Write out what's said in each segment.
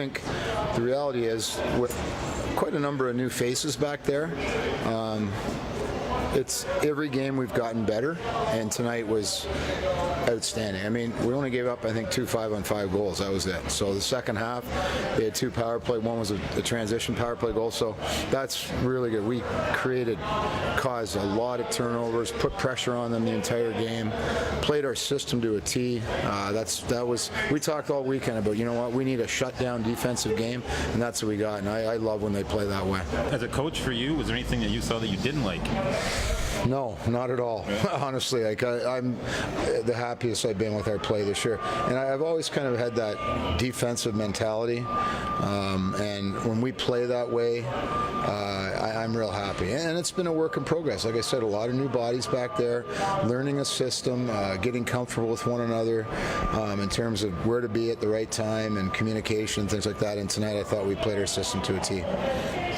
think the reality is, with quite a number of new faces back there, it's every game we've gotten better, and tonight was outstanding. I mean, we only gave up, I think, 2 5-on-5 goals. That was it. So the second half, they had 2 power play. One was a transition power play goal. So that's really good. We caused a lot of turnovers, put pressure on them the entire game, played our system to a T. We talked all weekend about, you know what, we need a shutdown defensive game, and that's what we got. And I love when they play that way. As a coach, for you, was there anything that you saw that you didn't like? No, not at all. Yeah. Honestly, I'm the happiest I've been with our play this year, and I've always kind of had that defensive mentality. And when we play that way, I'm real happy. And it's been a work in progress. Like I said, a lot of new bodies back there, learning a system, getting comfortable with one another in terms of where to be at the right time and communication, things like that. And tonight, I thought we played our system to a T.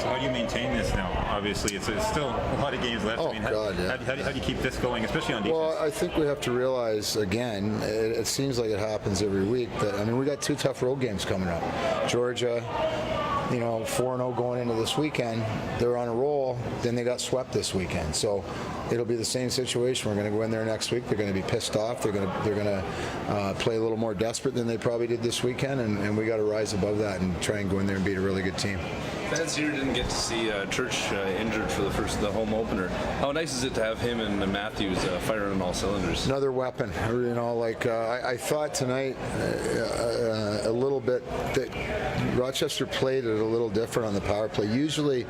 So how do you maintain this now? Obviously, it's still a lot of games left. Oh, God, yeah. How do you keep this going, especially on defense? Well, I think we have to realize, again, it seems like it happens every week, that, I mean, we got 2 tough road games coming up. Georgia, 4-0 going into this weekend. They're on a roll. Then they got swept this weekend. So it'll be the same situation. We're going to go in there next week. They're going to be pissed off. They're going to play a little more desperate than they probably did this weekend, and we got to rise above that and try and go in there and beat a really good team. Fans here didn't get to see Church injured for the home opener. How nice is it to have him and Matthews firing on all cylinders? Another weapon. I thought tonight a little bit that Rochester played it a little different on the power play. Usually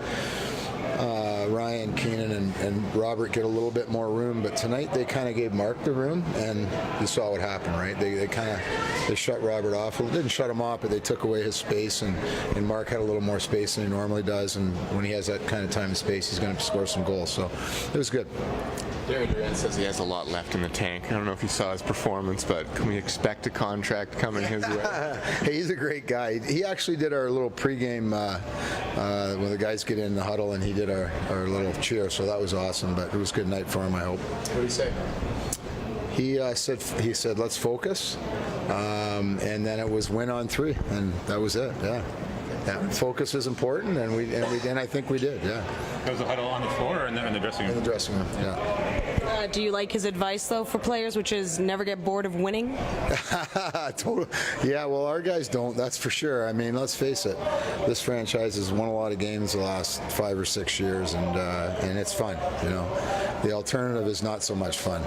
Ryan, Keenan, and Robert get a little bit more room, but tonight they kind of gave Mark the room, and you saw what happened, right? They shut Robert off. Well, they didn't shut him off, but they took away his space, and Mark had a little more space than he normally does, and when he has that kind of time and space, he's going to score some goals, so it was good. Darren Durant says he has a lot left in the tank. I don't know if you saw his performance, but can we expect a contract coming his way? Hey, he's a great guy. He actually did our little pregame when the guys get in the huddle, and he did our little cheer, so that was awesome, but it was a good night for him, I hope. What did he say? He said, let's focus, and then it was win on 3, and that was it, yeah. Yeah, focus is important, and I think we did. Yeah. Was the huddle on the floor or in the dressing room? In the dressing room. Yeah. Do you like his advice though for players, which is never get bored of winning? Totally. Yeah. Well, our guys don't. That's for sure. I mean, let's face it. This franchise has won a lot of games the last 5 or 6 years, and it's fun. The alternative is not so much fun.